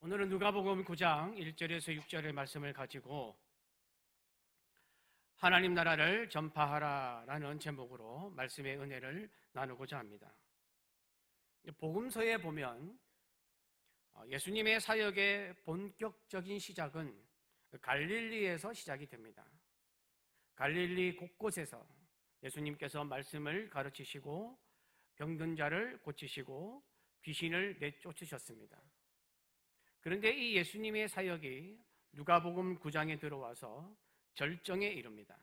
오늘은 누가복음 9장 1절에서 6절의 말씀을 가지고 하나님 나라를 전파하라라는 제목으로 말씀의 은혜를 나누고자 합니다. 복음서에 보면 예수님의 사역의 본격적인 시작은 갈릴리에서 시작이 됩니다. 갈릴리 곳곳에서 예수님께서 말씀을 가르치시고 병든 자를 고치시고 귀신을 내쫓으셨습니다. 그런데 이 예수님의 사역이 누가복음 9장에 들어와서 절정에 이릅니다.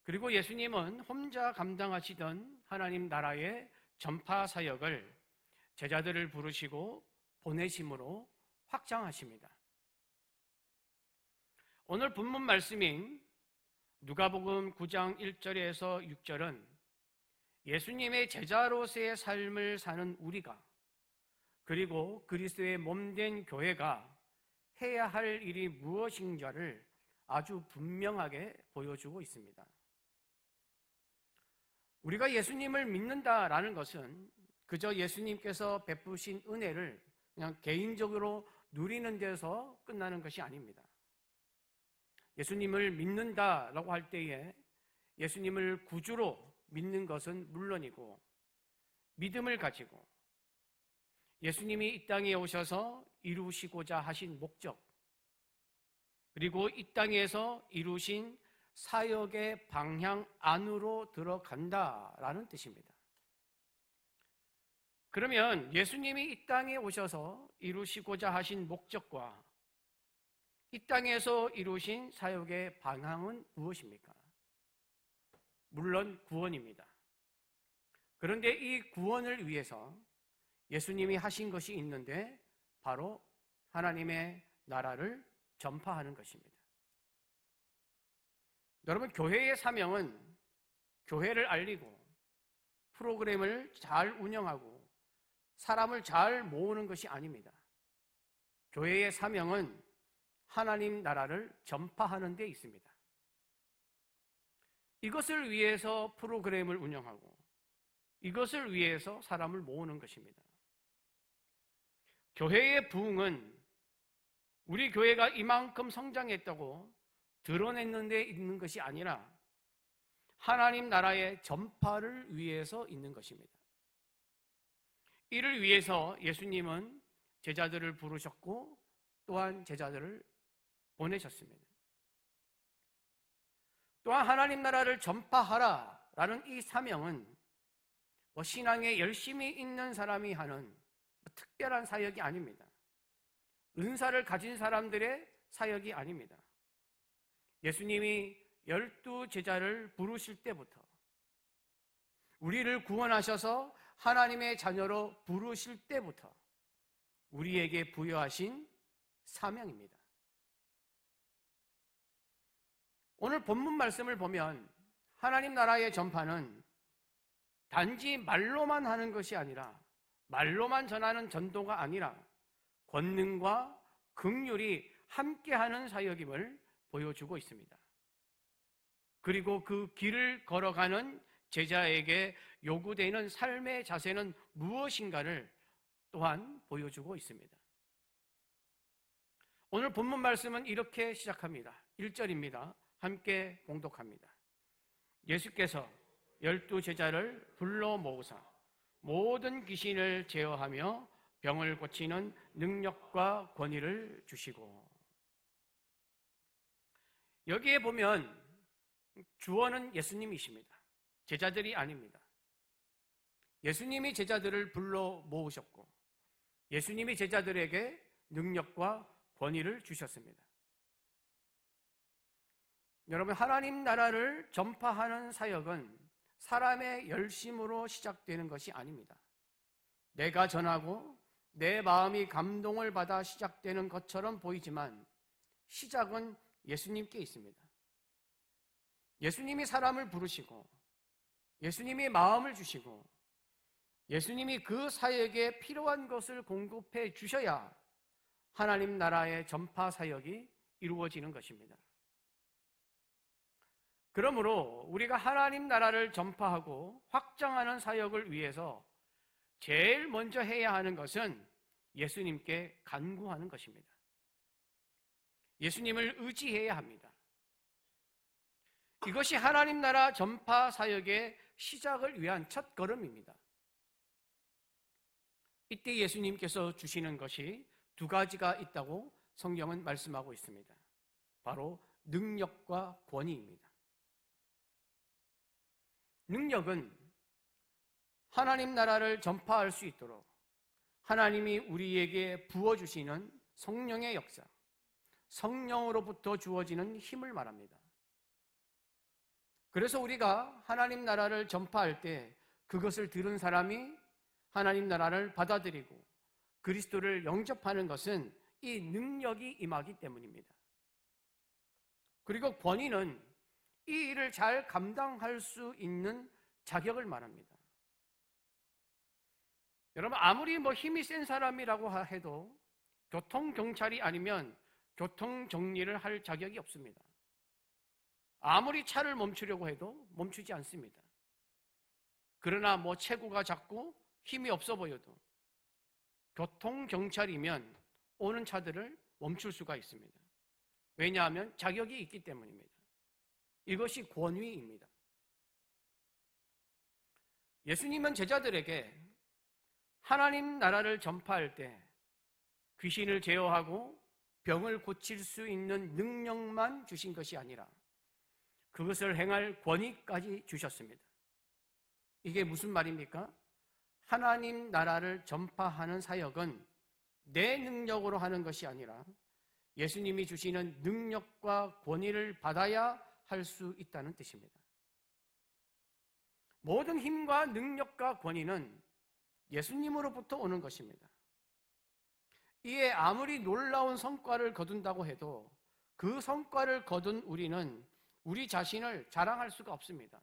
그리고 예수님은 혼자 감당하시던 하나님 나라의 전파 사역을 제자들을 부르시고 보내심으로 확장하십니다. 오늘 본문 말씀인 누가복음 9장 1절에서 6절은 예수님의 제자로서의 삶을 사는 우리가, 그리고 그리스도의 몸된 교회가 해야 할 일이 무엇인가를 아주 분명하게 보여주고 있습니다. 우리가 예수님을 믿는다라는 것은 그저 예수님께서 베푸신 은혜를 그냥 개인적으로 누리는 데서 끝나는 것이 아닙니다. 예수님을 믿는다라고 할 때에 예수님을 구주로 믿는 것은 물론이고, 믿음을 가지고 예수님이 이 땅에 오셔서 이루시고자 하신 목적, 그리고 이 땅에서 이루신 사역의 방향 안으로 들어간다라는 뜻입니다. 그러면 예수님이 이 땅에 오셔서 이루시고자 하신 목적과 이 땅에서 이루신 사역의 방향은 무엇입니까? 물론 구원입니다. 그런데 이 구원을 위해서 예수님이 하신 것이 있는데 바로 하나님의 나라를 전파하는 것입니다. 여러분, 교회의 사명은 교회를 알리고 프로그램을 잘 운영하고 사람을 잘 모으는 것이 아닙니다. 교회의 사명은 하나님 나라를 전파하는 데 있습니다. 이것을 위해서 프로그램을 운영하고 이것을 위해서 사람을 모으는 것입니다. 교회의 부흥은 우리 교회가 이만큼 성장했다고 드러내는 데 있는 것이 아니라 하나님 나라의 전파를 위해서 있는 것입니다. 이를 위해서 예수님은 제자들을 부르셨고 또한 제자들을 보내셨습니다. 또한 하나님 나라를 전파하라라는 이 사명은 신앙에 열심히 있는 사람이 하는 특별한 사역이 아닙니다. 은사를 가진 사람들의 사역이 아닙니다. 예수님이 12 제자를 부르실 때부터 우리를 구원하셔서 하나님의 자녀로 부르실 때부터 우리에게 부여하신 사명입니다. 오늘 본문 말씀을 보면 하나님 나라의 전파는 단지 말로만 하는 것이 아니라, 말로만 전하는 전도가 아니라 권능과 긍휼이 함께하는 사역임을 보여주고 있습니다. 그리고 그 길을 걸어가는 제자에게 요구되는 삶의 자세는 무엇인가를 또한 보여주고 있습니다. 오늘 본문 말씀은 이렇게 시작합니다. 1절입니다. 함께 봉독합니다. 예수께서 12 제자를 불러 모으사 모든 귀신을 제어하며 병을 고치는 능력과 권위를 주시고. 여기에 보면 주어는 예수님이십니다. 제자들이 아닙니다. 예수님이 제자들을 불러 모으셨고 예수님이 제자들에게 능력과 권위를 주셨습니다. 여러분, 하나님 나라를 전파하는 사역은 사람의 열심으로 시작되는 것이 아닙니다. 내가 전하고 내 마음이 감동을 받아 시작되는 것처럼 보이지만 시작은 예수님께 있습니다. 예수님이 사람을 부르시고 예수님이 마음을 주시고 예수님이 그 사역에 필요한 것을 공급해 주셔야 하나님 나라의 전파 사역이 이루어지는 것입니다. 그러므로 우리가 하나님 나라를 전파하고 확장하는 사역을 위해서 제일 먼저 해야 하는 것은 예수님께 간구하는 것입니다. 예수님을 의지해야 합니다. 이것이 하나님 나라 전파 사역의 시작을 위한 첫 걸음입니다. 이때 예수님께서 주시는 것이 두 가지가 있다고 성경은 말씀하고 있습니다. 바로 능력과 권위입니다. 능력은 하나님 나라를 전파할 수 있도록 하나님이 우리에게 부어주시는 성령의 역사, 성령으로부터 주어지는 힘을 말합니다. 그래서 우리가 하나님 나라를 전파할 때 그것을 들은 사람이 하나님 나라를 받아들이고 그리스도를 영접하는 것은 이 능력이 임하기 때문입니다. 그리고 권위는 이 일을 잘 감당할 수 있는 자격을 말합니다. 여러분, 아무리 힘이 센 사람이라고 해도 교통경찰이 아니면 교통정리를 할 자격이 없습니다. 아무리 차를 멈추려고 해도 멈추지 않습니다. 그러나 체구가 작고 힘이 없어 보여도 교통경찰이면 오는 차들을 멈출 수가 있습니다. 왜냐하면 자격이 있기 때문입니다. 이것이 권위입니다. 예수님은 제자들에게 하나님 나라를 전파할 때 귀신을 제어하고 병을 고칠 수 있는 능력만 주신 것이 아니라 그것을 행할 권위까지 주셨습니다. 이게 무슨 말입니까? 하나님 나라를 전파하는 사역은 내 능력으로 하는 것이 아니라 예수님이 주시는 능력과 권위를 받아야 할 수 있다는 뜻입니다. 모든 힘과 능력과 권위는 예수님으로부터 오는 것입니다. 이에 아무리 놀라운 성과를 거둔다고 해도 그 성과를 거둔 우리는 우리 자신을 자랑할 수가 없습니다.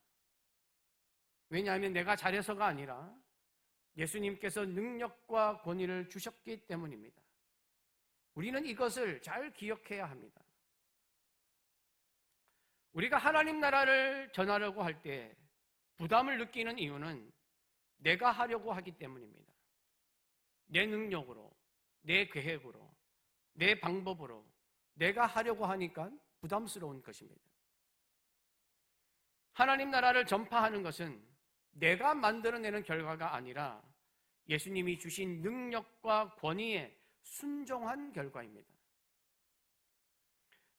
왜냐하면 내가 잘해서가 아니라 예수님께서 능력과 권위를 주셨기 때문입니다. 우리는 이것을 잘 기억해야 합니다. 우리가 하나님 나라를 전하려고 할 때 부담을 느끼는 이유는 내가 하려고 하기 때문입니다. 내 능력으로, 내 계획으로, 내 방법으로 내가 하려고 하니까 부담스러운 것입니다. 하나님 나라를 전파하는 것은 내가 만들어내는 결과가 아니라 예수님이 주신 능력과 권위에 순종한 결과입니다.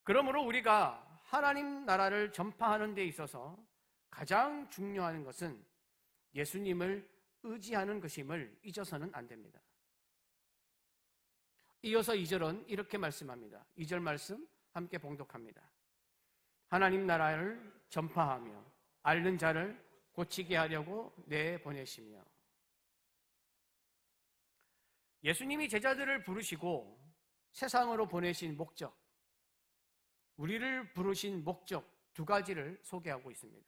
그러므로 우리가 하나님 나라를 전파하는 데 있어서 가장 중요한 것은 예수님을 의지하는 것임을 잊어서는 안 됩니다. 이어서 2절은 이렇게 말씀합니다. 2절 말씀 함께 봉독합니다. 하나님 나라를 전파하며 앓는 자를 고치게 하려고 내보내시며. 예수님이 제자들을 부르시고 세상으로 보내신 목적, 우리를 부르신 목적 두 가지를 소개하고 있습니다.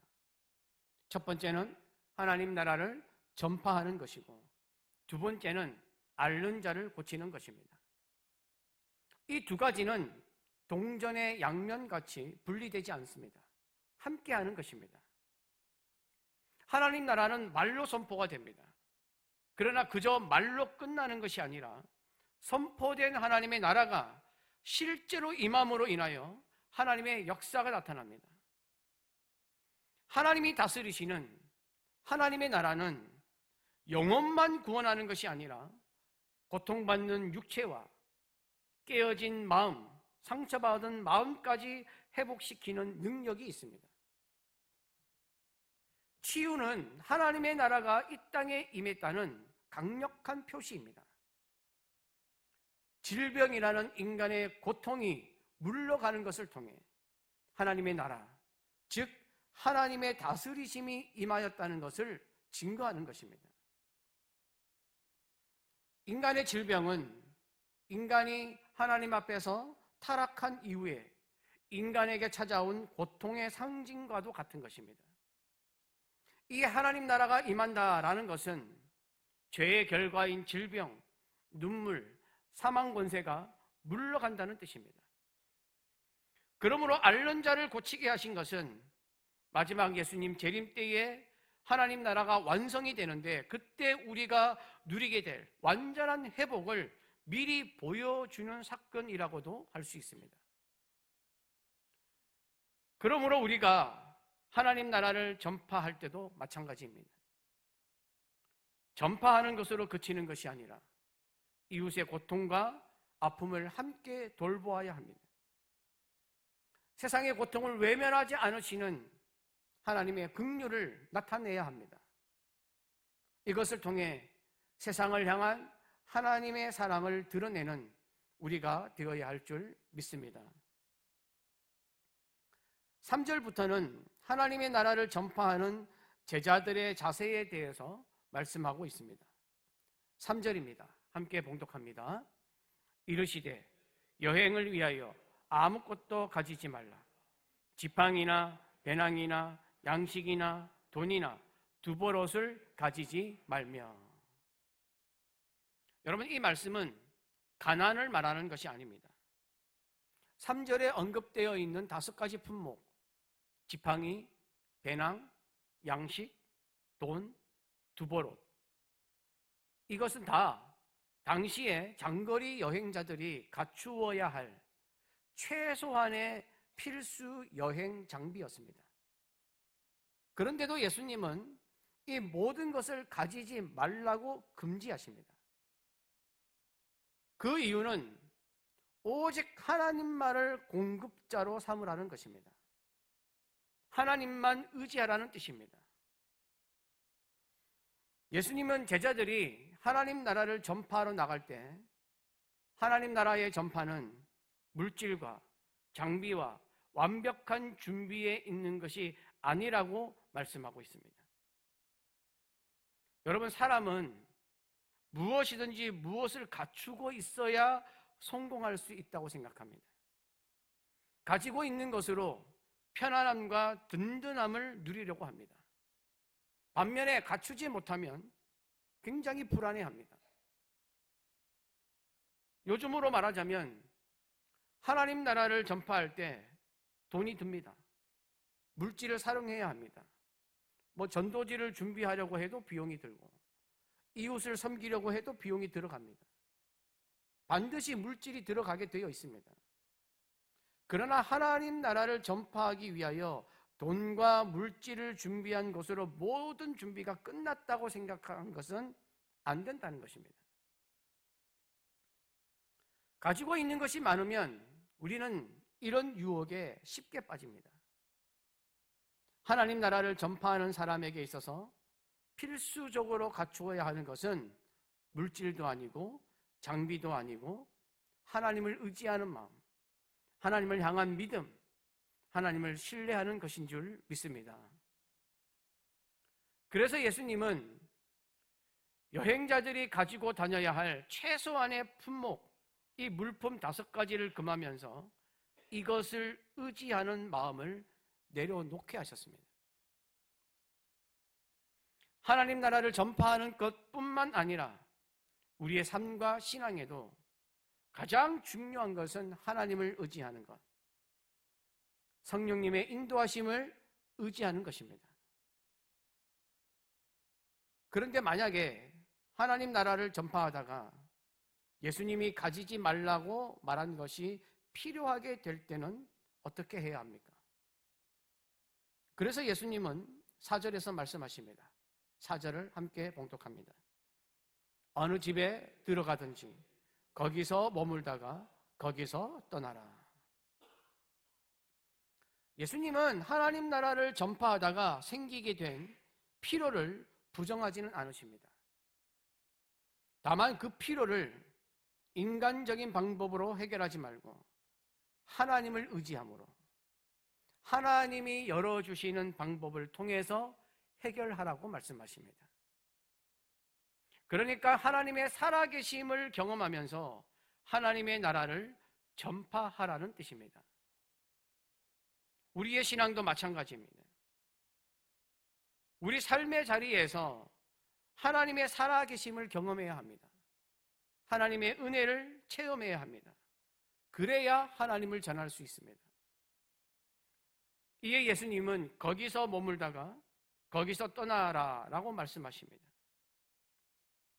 첫 번째는 하나님 나라를 전파하는 것이고 두 번째는 앓는 자를 고치는 것입니다. 이 두 가지는 동전의 양면같이 분리되지 않습니다. 함께하는 것입니다. 하나님 나라는 말로 선포가 됩니다. 그러나 그저 말로 끝나는 것이 아니라 선포된 하나님의 나라가 실제로 임함으로 인하여 하나님의 역사가 나타납니다. 하나님이 다스리시는 하나님의 나라는 영혼만 구원하는 것이 아니라 고통받는 육체와 깨어진 마음, 상처받은 마음까지 회복시키는 능력이 있습니다. 치유는 하나님의 나라가 이 땅에 임했다는 강력한 표시입니다. 질병이라는 인간의 고통이 물러가는 것을 통해 하나님의 나라, 즉 하나님의 다스리심이 임하였다는 것을 증거하는 것입니다. 인간의 질병은 인간이 하나님 앞에서 타락한 이후에 인간에게 찾아온 고통의 상징과도 같은 것입니다. 이 하나님 나라가 임한다라는 것은 죄의 결과인 질병, 눈물, 사망 권세가 물러간다는 뜻입니다. 그러므로 앓는 자를 고치게 하신 것은 마지막 예수님 재림 때에 하나님 나라가 완성이 되는데 그때 우리가 누리게 될 완전한 회복을 미리 보여주는 사건이라고도 할 수 있습니다. 그러므로 우리가 하나님 나라를 전파할 때도 마찬가지입니다. 전파하는 것으로 그치는 것이 아니라 이웃의 고통과 아픔을 함께 돌보아야 합니다. 세상의 고통을 외면하지 않으시는 하나님의 긍휼을 나타내야 합니다. 이것을 통해 세상을 향한 하나님의 사랑을 드러내는 우리가 되어야 할 줄 믿습니다. 3절부터는 하나님의 나라를 전파하는 제자들의 자세에 대해서 말씀하고 있습니다. 3절입니다. 함께 봉독합니다. 이르시되 여행을 위하여 아무것도 가지지 말라. 지팡이나 배낭이나 양식이나 돈이나 두벌옷을 가지지 말며. 여러분, 이 말씀은 가난을 말하는 것이 아닙니다. 3절에 언급되어 있는 5가지 품목, 지팡이, 배낭, 양식, 돈, 두벌옷, 이것은 다 당시에 장거리 여행자들이 갖추어야 할 최소한의 필수 여행 장비였습니다. 그런데도 예수님은 이 모든 것을 가지지 말라고 금지하십니다. 그 이유는 오직 하나님만을 공급자로 삼으라는 것입니다. 하나님만 의지하라는 뜻입니다. 예수님은 제자들이 하나님 나라를 전파하러 나갈 때 하나님 나라의 전파는 물질과 장비와 완벽한 준비에 있는 것이 아니라고 말씀하고 있습니다. 여러분, 사람은 무엇이든지 무엇을 갖추고 있어야 성공할 수 있다고 생각합니다. 가지고 있는 것으로 편안함과 든든함을 누리려고 합니다. 반면에 갖추지 못하면 굉장히 불안해합니다. 요즘으로 말하자면 하나님 나라를 전파할 때 돈이 듭니다. 물질을 사용해야 합니다. 전도지를 준비하려고 해도 비용이 들고, 이웃을 섬기려고 해도 비용이 들어갑니다. 반드시 물질이 들어가게 되어 있습니다. 그러나 하나님 나라를 전파하기 위하여 돈과 물질을 준비한 것으로 모든 준비가 끝났다고 생각하는 것은 안 된다는 것입니다. 가지고 있는 것이 많으면 우리는 이런 유혹에 쉽게 빠집니다. 하나님 나라를 전파하는 사람에게 있어서 필수적으로 갖추어야 하는 것은 물질도 아니고 장비도 아니고 하나님을 의지하는 마음, 하나님을 향한 믿음, 하나님을 신뢰하는 것인 줄 믿습니다. 그래서 예수님은 여행자들이 가지고 다녀야 할 최소한의 품목, 이 물품 5가지를 금하면서 이것을 의지하는 마음을 내려놓게 하셨습니다. 하나님 나라를 전파하는 것뿐만 아니라 우리의 삶과 신앙에도 가장 중요한 것은 하나님을 의지하는 것, 성령님의 인도하심을 의지하는 것입니다. 그런데 만약에 하나님 나라를 전파하다가 예수님이 가지지 말라고 말한 것이 필요하게 될 때는 어떻게 해야 합니까? 그래서 예수님은 4절에서 말씀하십니다. 4절을 함께 봉독합니다. 어느 집에 들어가든지 거기서 머물다가 거기서 떠나라. 예수님은 하나님 나라를 전파하다가 생기게 된 필요를 부정하지는 않으십니다. 다만 그 필요를 인간적인 방법으로 해결하지 말고 하나님을 의지함으로 하나님이 열어주시는 방법을 통해서 해결하라고 말씀하십니다. 그러니까 하나님의 살아계심을 경험하면서 하나님의 나라를 전파하라는 뜻입니다. 우리의 신앙도 마찬가지입니다. 우리 삶의 자리에서 하나님의 살아계심을 경험해야 합니다. 하나님의 은혜를 체험해야 합니다. 그래야 하나님을 전할 수 있습니다. 이에 예수님은 거기서 머물다가 거기서 떠나라 라고 말씀하십니다.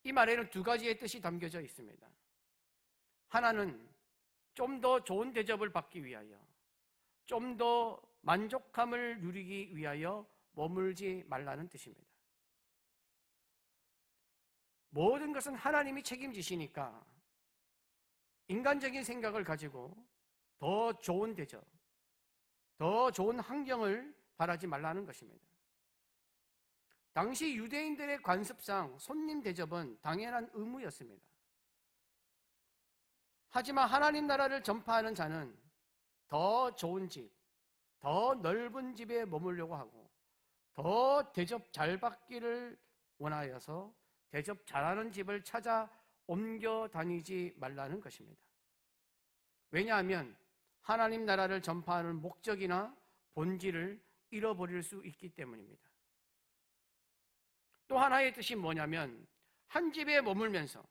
이 말에는 2가지의 뜻이 담겨져 있습니다. 하나는 좀 더 좋은 대접을 받기 위하여, 좀 더 만족함을 누리기 위하여 머물지 말라는 뜻입니다. 모든 것은 하나님이 책임지시니까 인간적인 생각을 가지고 더 좋은 대접, 더 좋은 환경을 바라지 말라는 것입니다. 당시 유대인들의 관습상 손님 대접은 당연한 의무였습니다. 하지만 하나님 나라를 전파하는 자는 더 좋은 집, 더 넓은 집에 머물려고 하고 더 대접 잘 받기를 원하여서 대접 잘하는 집을 찾아 옮겨 다니지 말라는 것입니다. 왜냐하면 하나님 나라를 전파하는 목적이나 본질을 잃어버릴 수 있기 때문입니다. 또 하나의 뜻이 뭐냐면 한 집에 머물면서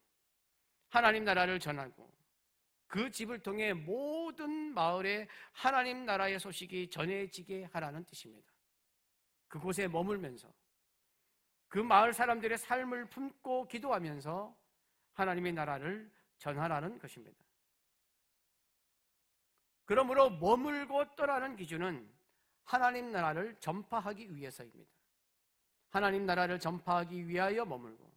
하나님 나라를 전하고 그 집을 통해 모든 마을에 하나님 나라의 소식이 전해지게 하라는 뜻입니다. 그곳에 머물면서 그 마을 사람들의 삶을 품고 기도하면서 하나님의 나라를 전하라는 것입니다. 그러므로 머물고 떠나는 기준은 하나님 나라를 전파하기 위해서입니다. 하나님 나라를 전파하기 위하여 머물고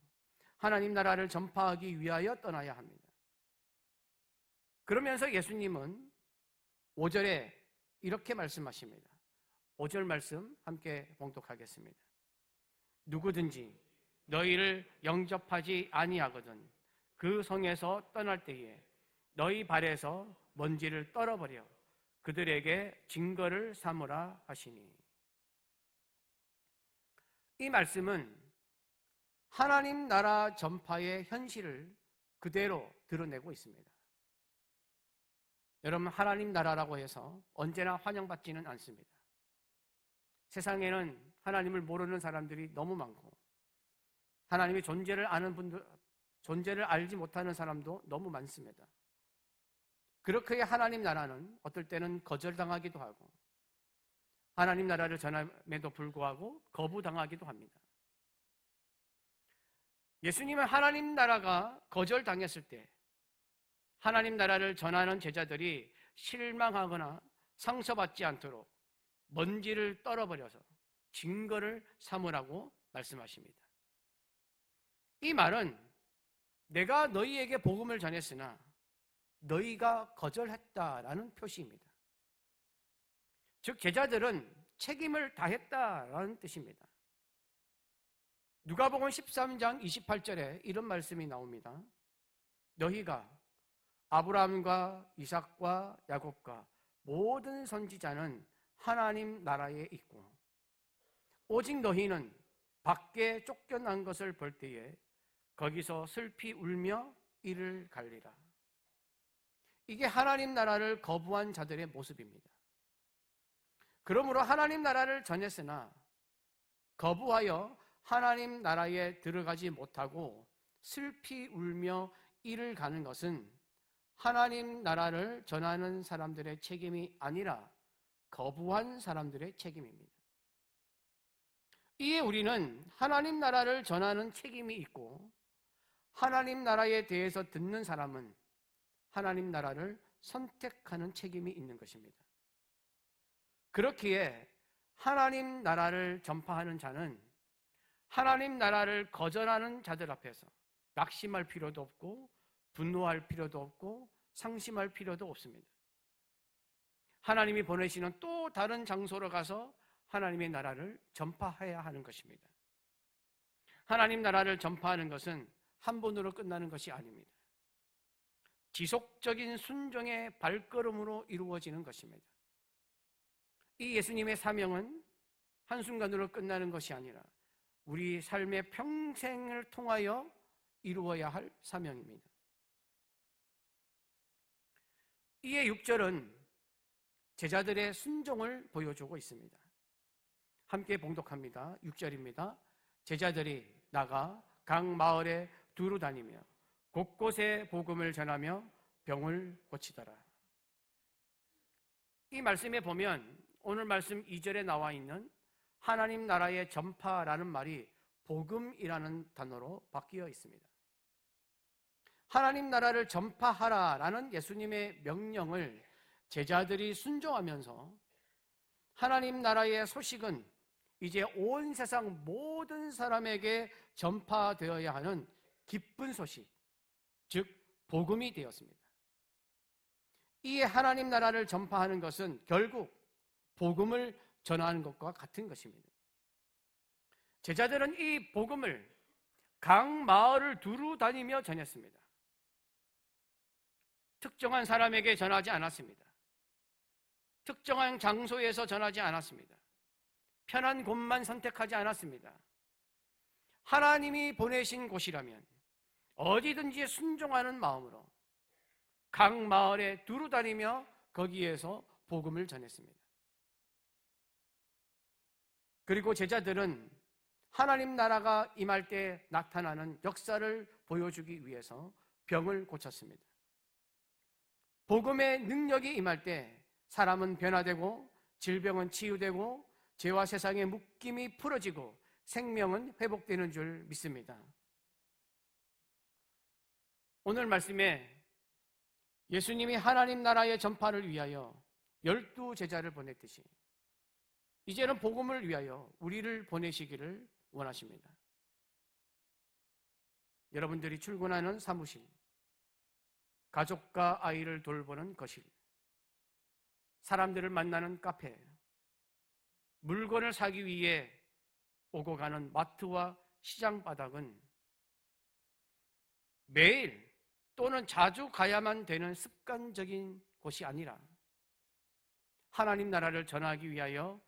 하나님 나라를 전파하기 위하여 떠나야 합니다. 그러면서 예수님은 5절에 이렇게 말씀하십니다. 5절 말씀 함께 봉독하겠습니다. 누구든지 너희를 영접하지 아니하거든 그 성에서 떠날 때에 너희 발에서 먼지를 떨어버려 그들에게 증거를 삼으라 하시니. 이 말씀은 하나님 나라 전파의 현실을 그대로 드러내고 있습니다. 여러분, 하나님 나라라고 해서 언제나 환영받지는 않습니다. 세상에는 하나님을 모르는 사람들이 너무 많고 하나님의 존재를 아는 분들, 존재를 알지 못하는 사람도 너무 많습니다. 그렇게 하나님 나라는 어떨 때는 거절당하기도 하고 하나님 나라를 전함에도 불구하고 거부당하기도 합니다. 예수님은 하나님 나라가 거절당했을 때 하나님 나라를 전하는 제자들이 실망하거나 상처받지 않도록 먼지를 떨어버려서 증거를 삼으라고 말씀하십니다. 이 말은 내가 너희에게 복음을 전했으나 너희가 거절했다라는 표시입니다. 즉 제자들은 책임을 다했다라는 뜻입니다. 누가복음 13장 28절에 이런 말씀이 나옵니다. 너희가 아브라함과 이삭과 야곱과 모든 선지자는 하나님 나라에 있고 오직 너희는 밖에 쫓겨난 것을 볼 때에 거기서 슬피 울며 이를 갈리라. 이게 하나님 나라를 거부한 자들의 모습입니다. 그러므로 하나님 나라를 전했으나 거부하여 하나님 나라에 들어가지 못하고 슬피 울며 이를 가는 것은 하나님 나라를 전하는 사람들의 책임이 아니라 거부한 사람들의 책임입니다. 이에 우리는 하나님 나라를 전하는 책임이 있고 하나님 나라에 대해서 듣는 사람은 하나님 나라를 선택하는 책임이 있는 것입니다. 그렇기에 하나님 나라를 전파하는 자는 하나님 나라를 거절하는 자들 앞에서 낙심할 필요도 없고 분노할 필요도 없고 상심할 필요도 없습니다. 하나님이 보내시는 또 다른 장소로 가서 하나님의 나라를 전파해야 하는 것입니다. 하나님 나라를 전파하는 것은 한 번으로 끝나는 것이 아닙니다. 지속적인 순종의 발걸음으로 이루어지는 것입니다. 이 예수님의 사명은 한순간으로 끝나는 것이 아니라 우리 삶의 평생을 통하여 이루어야 할 사명입니다. 이에 6절은 제자들의 순종을 보여주고 있습니다. 함께 봉독합니다. 6절입니다. 제자들이 나가 각 마을에 두루 다니며 곳곳에 복음을 전하며 병을 고치더라. 이 말씀에 보면 오늘 말씀 2절에 나와 있는 하나님 나라의 전파라는 말이 복음이라는 단어로 바뀌어 있습니다. 하나님 나라를 전파하라라는 예수님의 명령을 제자들이 순종하면서 하나님 나라의 소식은 이제 온 세상 모든 사람에게 전파되어야 하는 기쁜 소식, 즉 복음이 되었습니다. 이 하나님 나라를 전파하는 것은 결국 복음을 전하는 것과 같은 것입니다. 제자들은 이 복음을 각 마을을 두루 다니며 전했습니다. 특정한 사람에게 전하지 않았습니다. 특정한 장소에서 전하지 않았습니다. 편한 곳만 선택하지 않았습니다. 하나님이 보내신 곳이라면 어디든지 순종하는 마음으로 각 마을에 두루 다니며 거기에서 복음을 전했습니다. 그리고 제자들은 하나님 나라가 임할 때 나타나는 역사를 보여주기 위해서 병을 고쳤습니다. 복음의 능력이 임할 때 사람은 변화되고 질병은 치유되고 죄와 세상의 묶임이 풀어지고 생명은 회복되는 줄 믿습니다. 오늘 말씀에 예수님이 하나님 나라의 전파를 위하여 12제자를 보냈듯이 이제는 복음을 위하여 우리를 보내시기를 원하십니다. 여러분들이 출근하는 사무실, 가족과 아이를 돌보는 거실, 사람들을 만나는 카페, 물건을 사기 위해 오고 가는 마트와 시장 바닥은 매일 또는 자주 가야만 되는 습관적인 곳이 아니라 하나님 나라를 전하기 위하여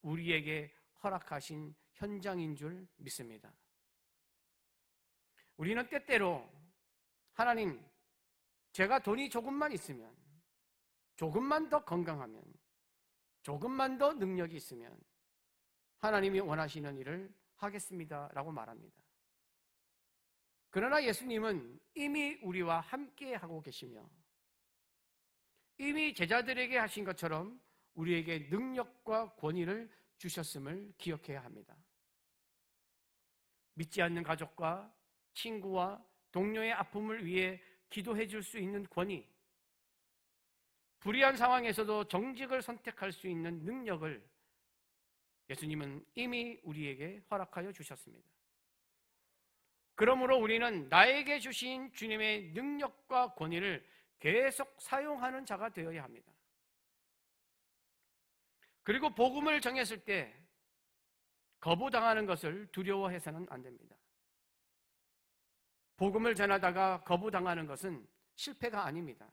우리에게 허락하신 현장인 줄 믿습니다. 우리는 때때로 하나님, 제가 돈이 조금만 있으면, 조금만 더 건강하면, 조금만 더 능력이 있으면 하나님이 원하시는 일을 하겠습니다 라고 말합니다. 그러나 예수님은 이미 우리와 함께 하고 계시며 이미 제자들에게 하신 것처럼 우리에게 능력과 권위를 주셨음을 기억해야 합니다. 믿지 않는 가족과 친구와 동료의 아픔을 위해 기도해 줄 수 있는 권위, 불의한 상황에서도 정직을 선택할 수 있는 능력을 예수님은 이미 우리에게 허락하여 주셨습니다. 그러므로 우리는 나에게 주신 주님의 능력과 권위를 계속 사용하는 자가 되어야 합니다. 그리고 복음을 정했을 때 거부당하는 것을 두려워해서는 안 됩니다. 복음을 전하다가 거부당하는 것은 실패가 아닙니다.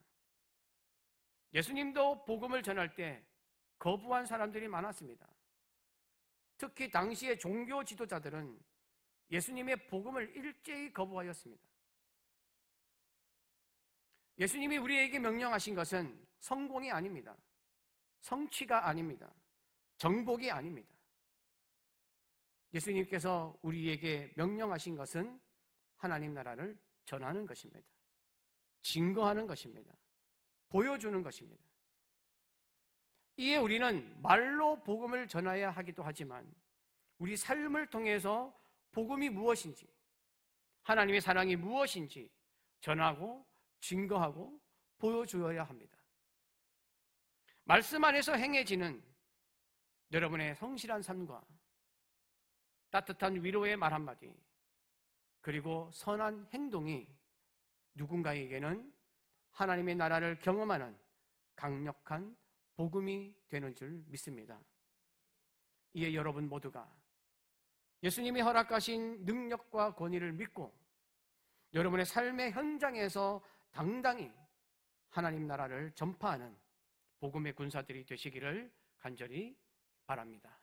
예수님도 복음을 전할 때 거부한 사람들이 많았습니다. 특히 당시의 종교 지도자들은 예수님의 복음을 일제히 거부하였습니다. 예수님이 우리에게 명령하신 것은 성공이 아닙니다. 성취가 아닙니다. 정복이 아닙니다. 예수님께서 우리에게 명령하신 것은 하나님 나라를 전하는 것입니다. 증거하는 것입니다. 보여주는 것입니다. 이에 우리는 말로 복음을 전해야 하기도 하지만 우리 삶을 통해서 복음이 무엇인지, 하나님의 사랑이 무엇인지 전하고 증거하고 보여주어야 합니다. 말씀 안에서 행해지는 여러분의 성실한 삶과 따뜻한 위로의 말 한마디, 그리고 선한 행동이 누군가에게는 하나님의 나라를 경험하는 강력한 복음이 되는 줄 믿습니다. 이에 여러분 모두가 예수님이 허락하신 능력과 권위를 믿고 여러분의 삶의 현장에서 당당히 하나님 나라를 전파하는 복음의 군사들이 되시기를 간절히 바랍니다.